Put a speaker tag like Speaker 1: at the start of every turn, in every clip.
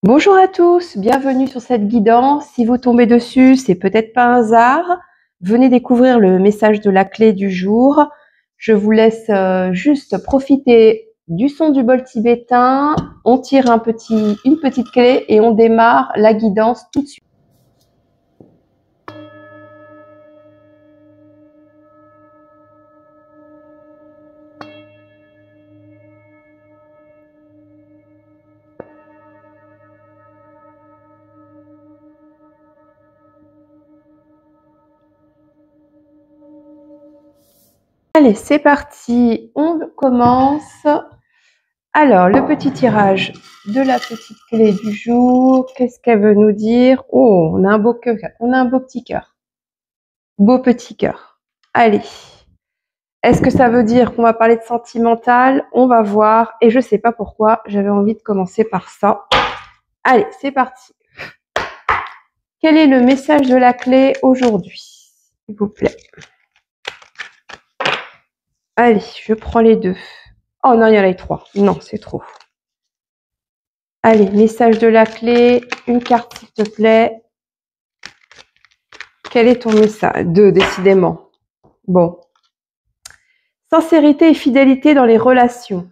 Speaker 1: Bonjour à tous, bienvenue sur cette guidance. Si vous tombez dessus, c'est peut-être pas un hasard. Venez découvrir le message de la clé du jour. Je vous laisse juste profiter du son du bol tibétain. On tire une petite clé et on démarre la guidance tout de suite. Allez, c'est parti, on commence. Alors, le petit tirage de la petite clé du jour, qu'est-ce qu'elle veut nous dire? Oh, on a un beau cœur, on a un beau petit cœur. Beau petit cœur. Allez. Est-ce que ça veut dire qu'on va parler de sentimental? On va voir. Et je sais pas pourquoi, j'avais envie de commencer par ça. Allez, c'est parti. Quel est le message de la clé aujourd'hui, s'il vous plaît? Allez, je prends les deux. Oh non, il y en a les trois. Non, c'est trop. Allez, message de la clé. Une carte, s'il te plaît. Quel est ton message? Deux, décidément. Bon. Sincérité et fidélité dans les relations.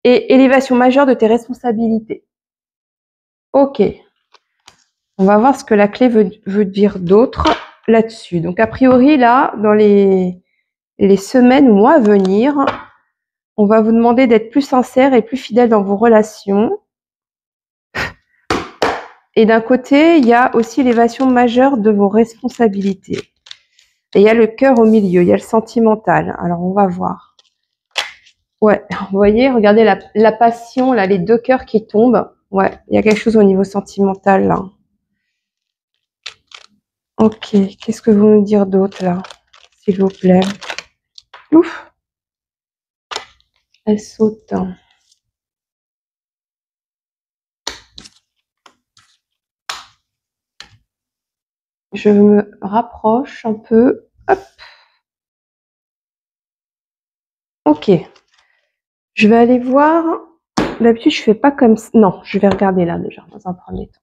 Speaker 1: Et élévation majeure de tes responsabilités. Ok. On va voir ce que la clé veut dire d'autre là-dessus. Donc, a priori, là, dans les semaines ou mois à venir, on va vous demander d'être plus sincère et plus fidèle dans vos relations. Et d'un côté, il y a aussi l'élévation majeure de vos responsabilités. Et il y a le cœur au milieu, il y a le sentimental. Alors, on va voir. Ouais, vous voyez, regardez la passion, là, les deux cœurs qui tombent. Ouais, il y a quelque chose au niveau sentimental, là. Ok, qu'est-ce que vous nous dire d'autre, là, s'il vous plaît? Ouf, elle saute. Je me rapproche un peu. Hop. Ok. Je vais aller voir. D'habitude, je fais pas comme ça. Non, je vais regarder là déjà, dans un premier temps.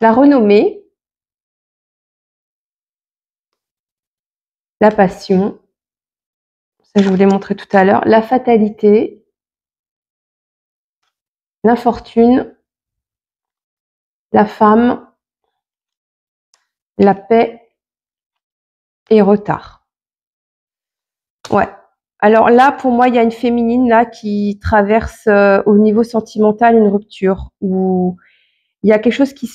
Speaker 1: La renommée. La passion. Ça, je vous l'ai montré tout à l'heure. La fatalité. L'infortune. La femme. La paix. Et retard. Ouais. Alors là, pour moi, il y a une féminine là qui traverse au niveau sentimental une rupture où il y a quelque chose qui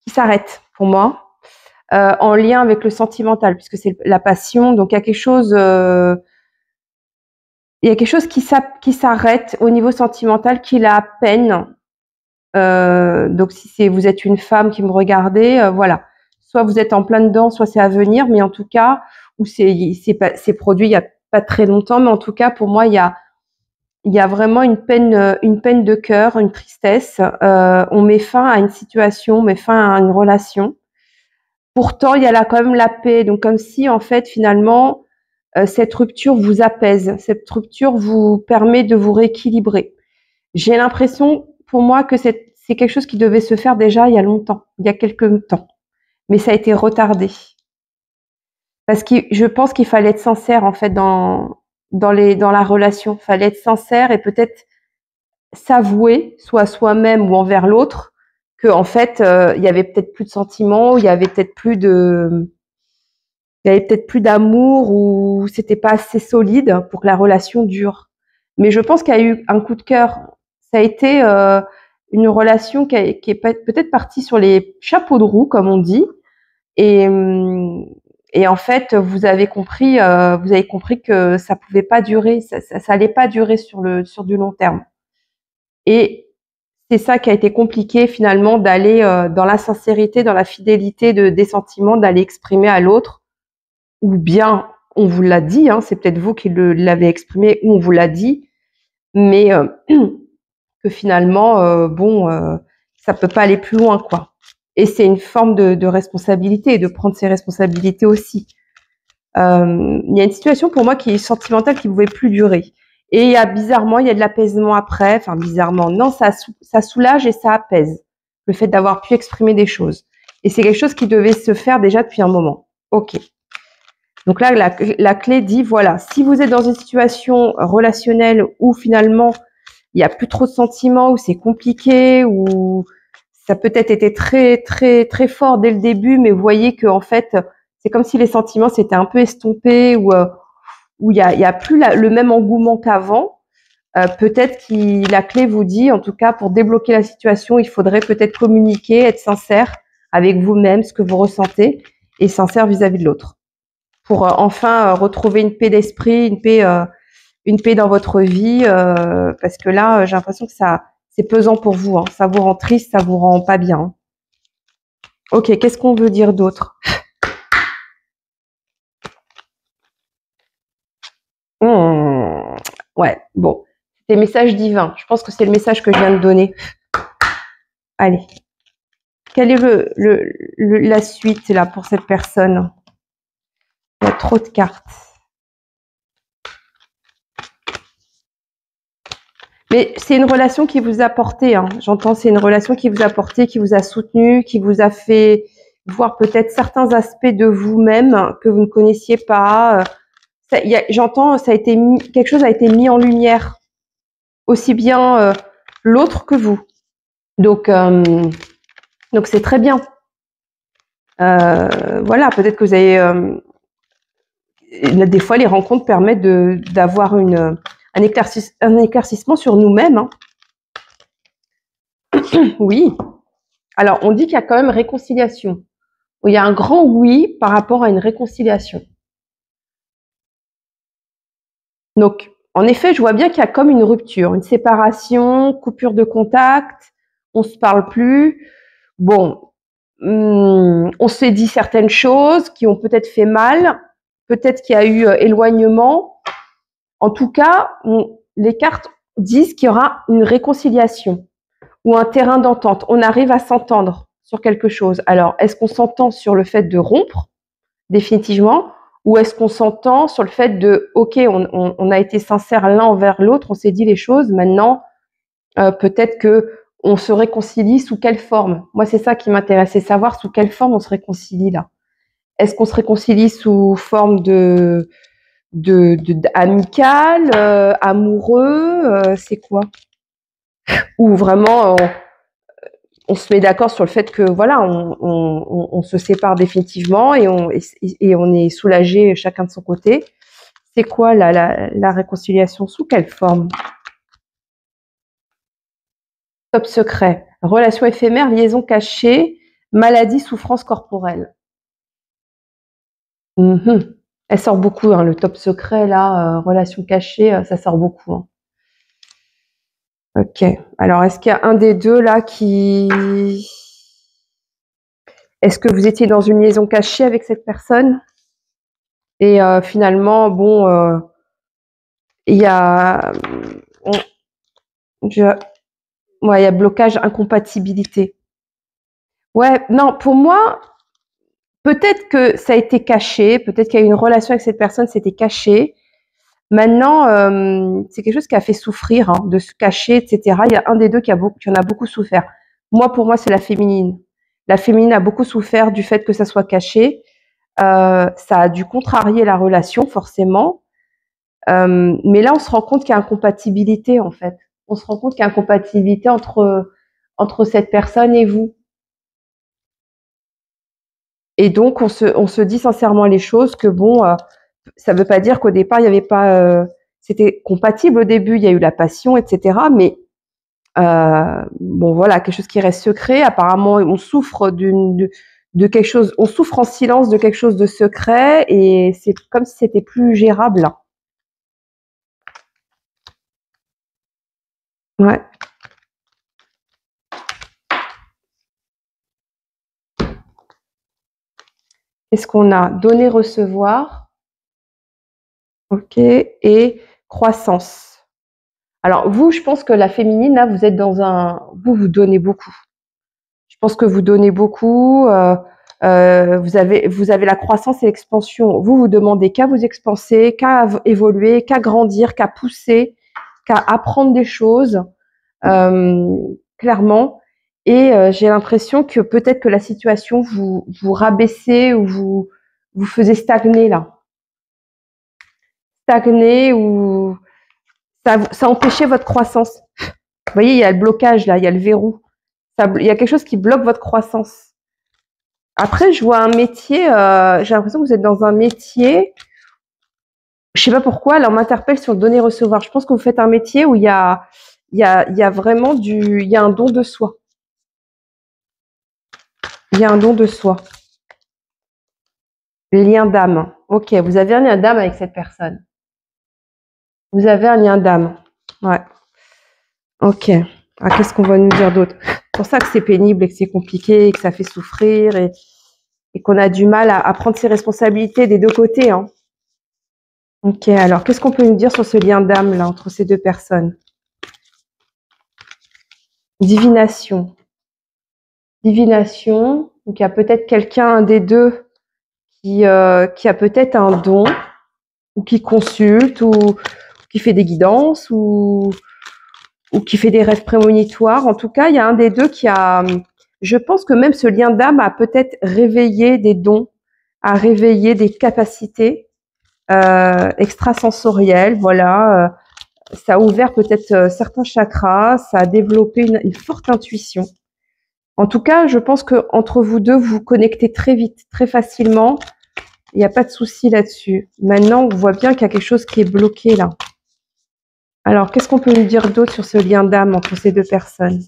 Speaker 1: s'arrête pour moi en lien avec le sentimental puisque c'est la passion. Donc il y a quelque chose qui s'arrête au niveau sentimental qui a à peine. Donc si vous êtes une femme qui me regardez, voilà. Soit vous êtes en plein dedans, soit c'est à venir, mais en tout cas, ou c'est produit il y a pas très longtemps, mais en tout cas pour moi il y a vraiment une peine de cœur, une tristesse. On met fin à une situation, on met fin à une relation. Pourtant il y a là quand même la paix, donc comme si en fait finalement cette rupture vous apaise, cette rupture vous permet de vous rééquilibrer. J'ai l'impression pour moi que c'est quelque chose qui devait se faire déjà il y a longtemps, il y a quelques temps, mais ça a été retardé. Parce que je pense qu'il fallait être sincère en fait dans la relation. Il fallait être sincère et peut-être s'avouer, soit à soi-même ou envers l'autre, que en fait il y avait peut-être plus de sentiments, il y avait peut-être plus d'amour ou c'était pas assez solide pour que la relation dure. Mais je pense qu'il y a eu un coup de cœur. Ça a été une relation qui est peut-être partie sur les chapeaux de roue, comme on dit. Et en fait, vous avez compris que ça pouvait pas durer, ça allait pas durer sur du long terme. Et c'est ça qui a été compliqué finalement d'aller dans la sincérité, dans la fidélité des sentiments, d'aller exprimer à l'autre, ou bien on vous l'a dit, hein, c'est peut-être vous qui l'avez exprimé, ou on vous l'a dit, mais que finalement, ça peut pas aller plus loin, quoi. Et c'est une forme de responsabilité, de prendre ses responsabilités aussi. Il y a une situation pour moi qui est sentimentale, qui ne pouvait plus durer. Et bizarrement, il y a de l'apaisement après. Enfin, bizarrement, non, ça soulage et ça apaise. Le fait d'avoir pu exprimer des choses. Et c'est quelque chose qui devait se faire déjà depuis un moment. Ok. Donc là, la clé dit, voilà, si vous êtes dans une situation relationnelle où finalement, il n'y a plus trop de sentiments, où c'est compliqué, où ça peut-être été très, très, très fort dès le début, mais vous voyez que en fait, c'est comme si les sentiments s'étaient un peu estompés, où il y a plus le même engouement qu'avant. Peut-être que la clé vous dit, en tout cas, pour débloquer la situation, il faudrait peut-être communiquer, être sincère avec vous-même, ce que vous ressentez, et sincère vis-à-vis de l'autre, pour enfin retrouver une paix d'esprit, une paix dans votre vie, parce que là, j'ai l'impression que c'est pesant pour vous, hein. Ça vous rend triste, ça vous rend pas bien, hein. Ok, qu'est-ce qu'on veut dire d'autre? Ouais, bon, c'est message divin. Je pense que c'est le message que je viens de donner. Allez, quelle est la suite là pour cette personne? Il y a trop de cartes. Mais c'est une relation qui vous a porté, hein. J'entends, c'est une relation qui vous a porté, qui vous a soutenu, qui vous a fait voir peut-être certains aspects de vous-même que vous ne connaissiez pas. J'entends, quelque chose a été mis en lumière, aussi bien l'autre que vous. Donc c'est très bien. Voilà, peut-être que vous avez des fois les rencontres permettent d'avoir un éclaircissement sur nous-mêmes, hein. Oui. Alors on dit qu'il y a quand même réconciliation. Il y a un grand oui par rapport à une réconciliation. Donc en effet, je vois bien qu'il y a comme une rupture, une séparation, coupure de contact, on se parle plus. Bon, on s'est dit certaines choses qui ont peut-être fait mal, peut-être qu'il y a eu éloignement. En tout cas, les cartes disent qu'il y aura une réconciliation ou un terrain d'entente. On arrive à s'entendre sur quelque chose. Alors, est-ce qu'on s'entend sur le fait de rompre définitivement, ou est-ce qu'on s'entend sur le fait de, ok, on a été sincère l'un envers l'autre, on s'est dit les choses, maintenant, peut-être que on se réconcilie sous quelle forme? Moi, c'est ça qui m'intéresse, c'est savoir sous quelle forme on se réconcilie là. Est-ce qu'on se réconcilie sous forme de amical, amoureux, c'est quoi? Ou vraiment on se met d'accord sur le fait que voilà, on se sépare définitivement et on est soulagé chacun de son côté. C'est quoi la réconciliation? Sous quelle forme? Top secret, relation éphémère, liaison cachée, maladie, souffrance corporelle. Elle sort beaucoup, hein, le top secret là, relation cachée, ça sort beaucoup, hein. Ok. Alors, est-ce qu'il y a un des deux là qui... Est-ce que vous étiez dans une liaison cachée avec cette personne? Et finalement, bon, il y a... Ouais, il y a blocage, incompatibilité. Ouais, non, pour moi, peut-être que ça a été caché, peut-être qu'il y a eu une relation avec cette personne, c'était caché. Maintenant, c'est quelque chose qui a fait souffrir, hein, de se cacher, etc. Il y a un des deux qui en a beaucoup souffert. Moi, pour moi, c'est la féminine. La féminine a beaucoup souffert du fait que ça soit caché. Ça a dû contrarier la relation, forcément. Mais là, on se rend compte qu'il y a incompatibilité, en fait. On se rend compte qu'il y a incompatibilité entre cette personne et vous. Et donc, on se dit sincèrement les choses que bon, ça veut pas dire qu'au départ, il y avait pas, c'était compatible au début, il y a eu la passion, etc. Mais bon, voilà, quelque chose qui reste secret. Apparemment, on souffre de quelque chose, on souffre en silence de quelque chose de secret, et c'est comme si c'était plus gérable, là. Ouais. Qu'est-ce qu'on a? Donner, recevoir. Ok. Et croissance. Alors, vous, je pense que la féminine, là, vous êtes vous donnez beaucoup. Je pense que vous donnez beaucoup. Vous avez la croissance et l'expansion. Vous demandez qu'à vous expanser, qu'à évoluer, qu'à grandir, qu'à pousser. qu'à apprendre des choses, clairement. Et j'ai l'impression que peut-être que la situation vous rabaissait ou vous faisait stagner là. Stagner ou ça empêchait votre croissance. Vous voyez, il y a le blocage là, il y a le verrou. Il y a quelque chose qui bloque votre croissance. Après, je vois un métier, j'ai l'impression que vous êtes dans un métier, je sais pas pourquoi, là on m'interpelle sur le donner-recevoir. Je pense que vous faites un métier où il y a vraiment il y a un don de soi. Il y a un don de soi. Lien d'âme. Ok, vous avez un lien d'âme avec cette personne. Vous avez un lien d'âme. Ouais. Ok. Ah, qu'est-ce qu'on va nous dire d'autre? C'est pour ça que c'est pénible et que c'est compliqué et que ça fait souffrir et qu'on a du mal à prendre ses responsabilités des deux côtés. Hein. Ok, alors qu'est-ce qu'on peut nous dire sur ce lien d'âme là entre ces deux personnes? Divination. Divination. Donc il y a peut-être quelqu'un des deux qui a peut-être un don ou qui consulte ou qui fait des guidances ou qui fait des rêves prémonitoires. En tout cas, il y a un des deux qui a. Je pense que même ce lien d'âme a peut-être réveillé des dons, a réveillé des capacités extrasensorielles. Voilà, ça a ouvert peut-être certains chakras, ça a développé une forte intuition. En tout cas, je pense que entre vous deux, vous vous connectez très vite, très facilement. Il n'y a pas de souci là-dessus. Maintenant, on voit bien qu'il y a quelque chose qui est bloqué là. Alors, qu'est-ce qu'on peut nous dire d'autre sur ce lien d'âme entre ces deux personnes?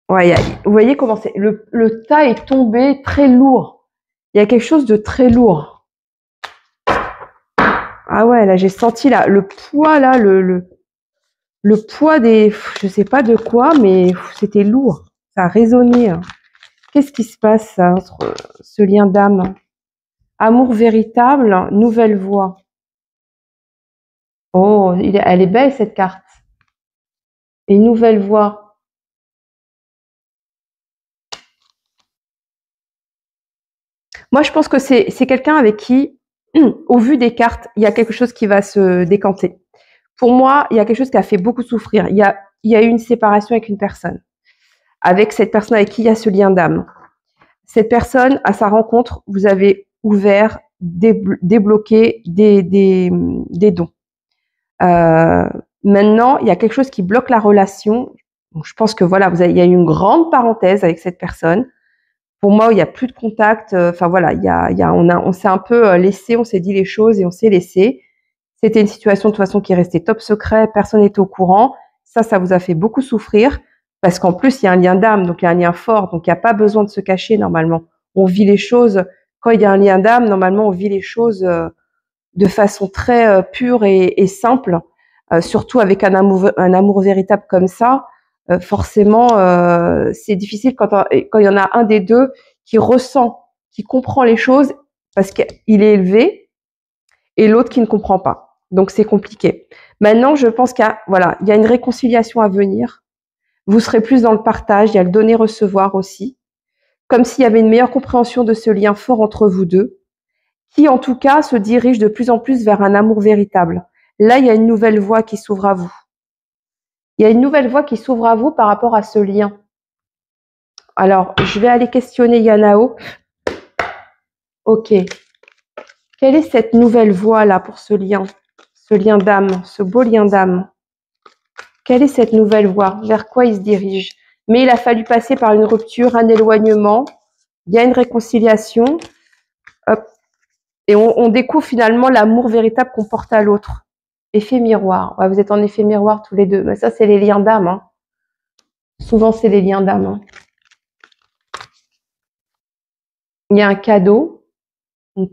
Speaker 1: Ouais, vous voyez comment c'est. Le tas est tombé très lourd. Il y a quelque chose de très lourd. Ah ouais, là, j'ai senti là, le poids là, le poids des, je sais pas de quoi, mais c'était lourd. Ça a résonné. Hein. Qu'est-ce qui se passe entre ce lien d'âme? Amour véritable, nouvelle voie. Oh, elle est belle cette carte. Et nouvelle voie. Moi, je pense que c'est quelqu'un avec qui, au vu des cartes, il y a quelque chose qui va se décanter. Pour moi, il y a quelque chose qui a fait beaucoup souffrir. Il y a eu une séparation avec une personne. Avec cette personne avec qui il y a ce lien d'âme. Cette personne, à sa rencontre, vous avez ouvert, débloqué des dons. Maintenant, il y a quelque chose qui bloque la relation. Donc, je pense que voilà, il y a eu une grande parenthèse avec cette personne. Pour moi, il n'y a plus de contact. Enfin voilà, on s'est un peu laissé, on s'est dit les choses et on s'est laissé. C'était une situation de toute façon qui restait top secret, personne n'était au courant. Ça vous a fait beaucoup souffrir parce qu'en plus il y a un lien d'âme, donc il y a un lien fort, donc il n'y a pas besoin de se cacher normalement. On vit les choses quand il y a un lien d'âme, normalement on vit les choses de façon très pure et simple, surtout avec un amour véritable comme ça. Forcément, c'est difficile quand il y en a un des deux qui ressent, qui comprend les choses parce qu'il est élevé et l'autre qui ne comprend pas. Donc c'est compliqué. Maintenant, je pense qu'il y a une réconciliation à venir. Vous serez plus dans le partage, il y a le donner-recevoir aussi, comme s'il y avait une meilleure compréhension de ce lien fort entre vous deux, qui en tout cas se dirige de plus en plus vers un amour véritable. Là, il y a une nouvelle voie qui s'ouvre à vous. Il y a une nouvelle voie qui s'ouvre à vous par rapport à ce lien. Alors, je vais aller questionner Yanao. Ok. Quelle est cette nouvelle voie là pour ce lien d'âme, ce beau lien d'âme? Quelle est cette nouvelle voie? Vers quoi il se dirige? Mais il a fallu passer par une rupture, un éloignement. Il y a une réconciliation. Hop. Et on découvre finalement l'amour véritable qu'on porte à l'autre. Effet miroir. Ouais, vous êtes en effet miroir tous les deux. Mais ça, c'est les liens d'âme. Hein. Souvent, c'est les liens d'âme. Hein. Il y a un cadeau.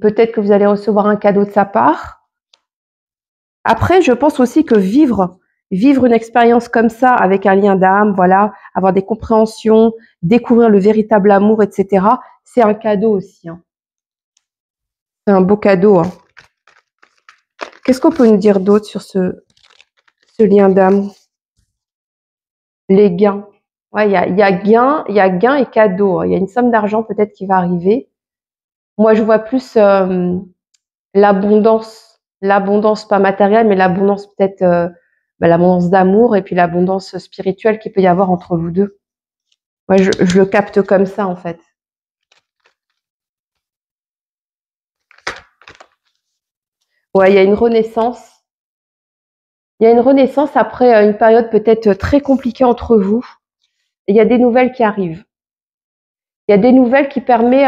Speaker 1: Peut-être que vous allez recevoir un cadeau de sa part. Après, je pense aussi que vivre une expérience comme ça avec un lien d'âme, voilà, avoir des compréhensions, découvrir le véritable amour, etc., c'est un cadeau aussi. Hein. C'est un beau cadeau. Hein. Qu'est-ce qu'on peut nous dire d'autre sur ce lien d'âme? Les gains. Ouais, il y a gain et cadeau. Il y a une somme d'argent peut-être qui va arriver. Moi, je vois plus l'abondance. l'abondance pas matérielle, mais l'abondance peut-être, l'abondance d'amour et puis l'abondance spirituelle qu'il peut y avoir entre vous deux. Ouais, je le capte comme ça en fait. Ouais, il y a une renaissance. Il y a une renaissance après une période peut-être très compliquée entre vous. Et il y a des nouvelles qui arrivent. Il y a des nouvelles qui permet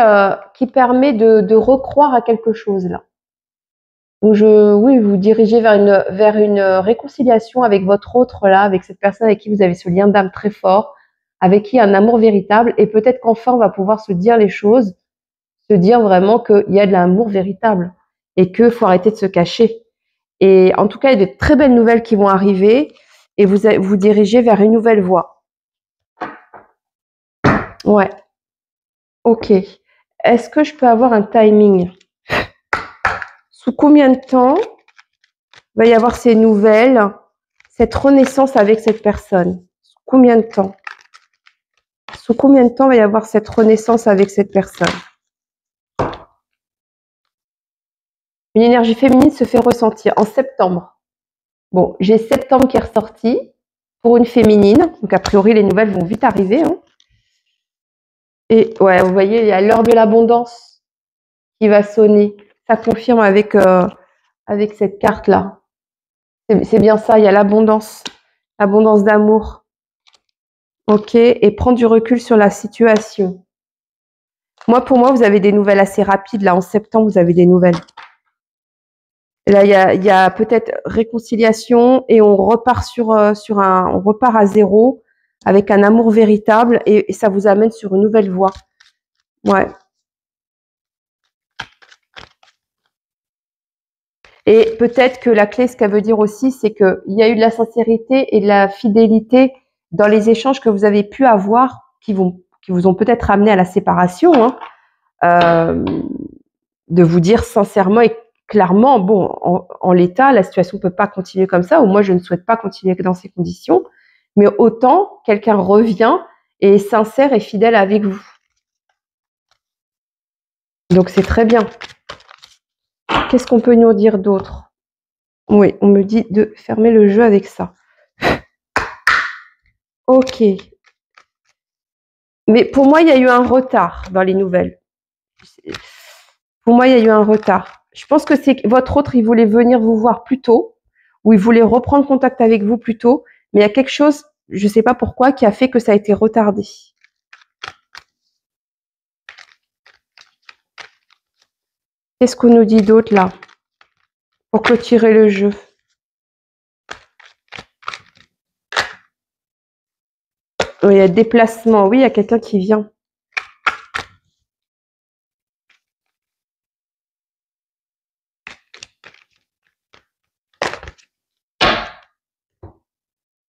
Speaker 1: de recroire à quelque chose là. Donc oui, vous dirigez vers une réconciliation avec votre autre là, avec cette personne avec qui vous avez ce lien d'âme très fort, avec qui un amour véritable, et peut-être qu'enfin on va pouvoir se dire les choses, se dire vraiment qu'il y a de l'amour véritable et qu'il faut arrêter de se cacher. Et en tout cas, il y a de très belles nouvelles qui vont arriver et vous dirigez vers une nouvelle voie. Ouais, ok. Est-ce que je peux avoir un timing? Sous combien de temps va y avoir ces nouvelles, cette renaissance avec cette personne? Sous combien de temps? Sous combien de temps va y avoir cette renaissance avec cette personne? Une énergie féminine se fait ressentir en septembre. Bon, j'ai septembre qui est ressorti pour une féminine. Donc, a priori, les nouvelles vont vite arriver. Hein. Et ouais, vous voyez, il y a l'heure de l'abondance qui va sonner. Ça confirme avec cette carte-là. C'est bien ça, il y a l'abondance d'amour. Ok, et prendre du recul sur la situation. Pour moi, vous avez des nouvelles assez rapides. Là, en septembre, vous avez des nouvelles. Là, il y a peut-être réconciliation et on repart on repart à zéro avec un amour véritable et ça vous amène sur une nouvelle voie. Ouais. Et peut-être que la clé, ce qu'elle veut dire aussi, c'est qu'il y a eu de la sincérité et de la fidélité dans les échanges que vous avez pu avoir qui vous ont peut-être amené à la séparation, hein, de vous dire sincèrement et clairement, bon, en l'état, la situation ne peut pas continuer comme ça, ou moi, je ne souhaite pas continuer dans ces conditions, mais autant quelqu'un revient et est sincère et fidèle avec vous. Donc, c'est très bien. Qu'est-ce qu'on peut nous dire d'autre? Oui, on me dit de fermer le jeu avec ça. Ok. Mais pour moi, il y a eu un retard dans les nouvelles. Pour moi, il y a eu un retard. Je pense que c'est votre autre, il voulait venir vous voir plus tôt, ou il voulait reprendre contact avec vous plus tôt, mais il y a quelque chose, je ne sais pas pourquoi, qui a fait que ça a été retardé. Qu'est-ce qu'on nous dit d'autre là pour clôturer le jeu? Il y a déplacement, oui, il y a quelqu'un qui vient.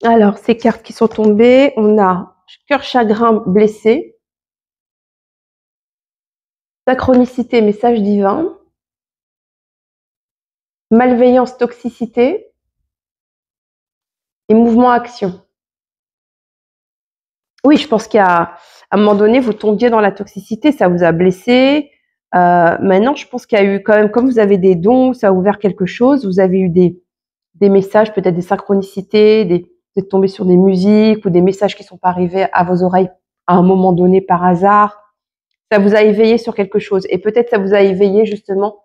Speaker 1: Alors, ces cartes qui sont tombées, on a cœur, chagrin, blessé, synchronicité, message divin, malveillance, toxicité et mouvement, action. Oui, je pense qu'à un moment donné, vous tombiez dans la toxicité, ça vous a blessé. Maintenant, je pense qu'il y a eu quand même, comme vous avez des dons, ça a ouvert quelque chose, vous avez eu des messages, peut-être des synchronicités, vous êtes tombé sur des musiques ou des messages qui sont pas arrivés à vos oreilles à un moment donné par hasard. Ça vous a éveillé sur quelque chose. Et peut-être ça vous a éveillé justement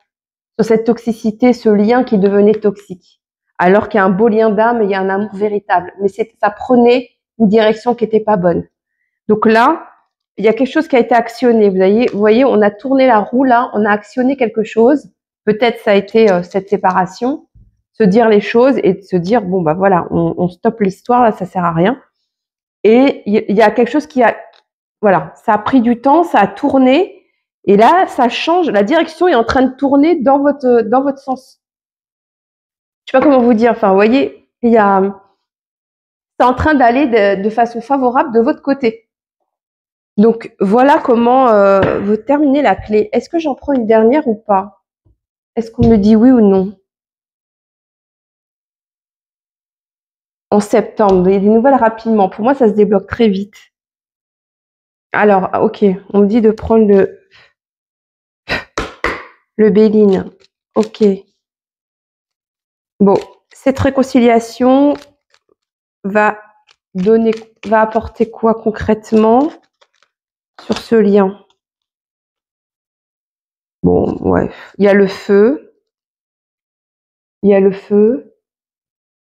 Speaker 1: sur cette toxicité, ce lien qui devenait toxique. Alors qu'il y a un beau lien d'âme et il y a un amour véritable. Mais ça prenait une direction qui était pas bonne. Donc là, il y a quelque chose qui a été actionné. Vous voyez, on a tourné la roue là, on a actionné quelque chose. Peut-être ça a été cette séparation, se dire les choses et se dire bon bah voilà, on stoppe l'histoire là, ça sert à rien. Et il y a quelque chose voilà, ça a pris du temps, ça a tourné et là ça change. La direction est en train de tourner dans votre sens. Je sais pas comment vous dire. Enfin, vous voyez, c'est en train d'aller de façon favorable de votre côté. Donc voilà comment vous terminez la clé. Est-ce que j'en prends une dernière ou pas? Est-ce qu'on me dit oui ou non? En septembre, il y a des nouvelles rapidement. Pour moi, ça se débloque très vite. Alors, ok, on me dit de prendre le Béline. Ok. Bon, cette réconciliation va apporter quoi concrètement sur ce lien? Bon, ouais, il y a le feu. Il y a le feu.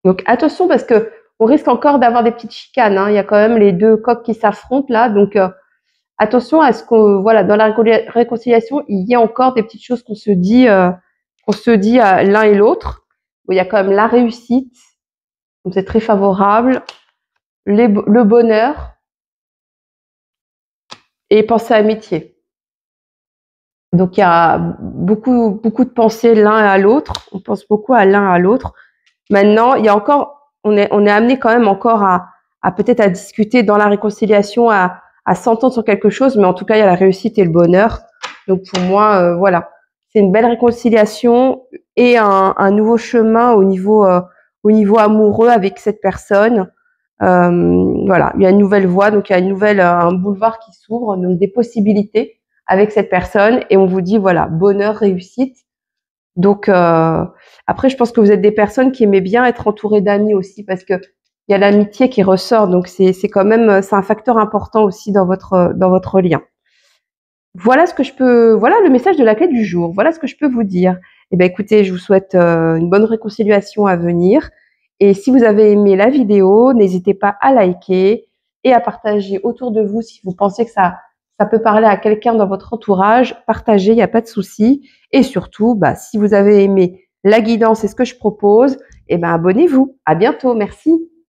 Speaker 1: Donc attention parce que on risque encore d'avoir des petites chicanes, hein. Il y a quand même les deux coqs qui s'affrontent là, donc attention à ce que voilà, dans la réconciliation, il y a encore des petites choses qu'on se dit à l'un et l'autre. Bon, il y a quand même la réussite, donc c'est très favorable, le bonheur et penser à amitié. Donc il y a beaucoup de pensées l'un à l'autre. On pense beaucoup à l'un à l'autre. Maintenant, il y a encore, on est amené quand même encore à peut-être à discuter dans la réconciliation, à s'entendre sur quelque chose, mais en tout cas, il y a la réussite et le bonheur. Donc pour moi, voilà, c'est une belle réconciliation et un nouveau chemin au niveau amoureux avec cette personne. Voilà, il y a une nouvelle voie, donc il y a un boulevard qui s'ouvre, donc des possibilités avec cette personne, et on vous dit voilà, bonheur, réussite. Donc après, je pense que vous êtes des personnes qui aimaient bien être entourées d'amis aussi, parce que il y a l'amitié qui ressort, donc c'est quand même c'est un facteur important aussi dans votre lien. Voilà voilà le message de la clé du jour. Voilà ce que je peux vous dire. Eh ben écoutez, je vous souhaite une bonne réconciliation à venir. Et si vous avez aimé la vidéo, n'hésitez pas à liker et à partager autour de vous si vous pensez que ça peut parler à quelqu'un dans votre entourage. Partagez, il n'y a pas de souci. Et surtout, bah, si vous avez aimé la guidance et ce que je propose, eh ben abonnez-vous. À bientôt. Merci.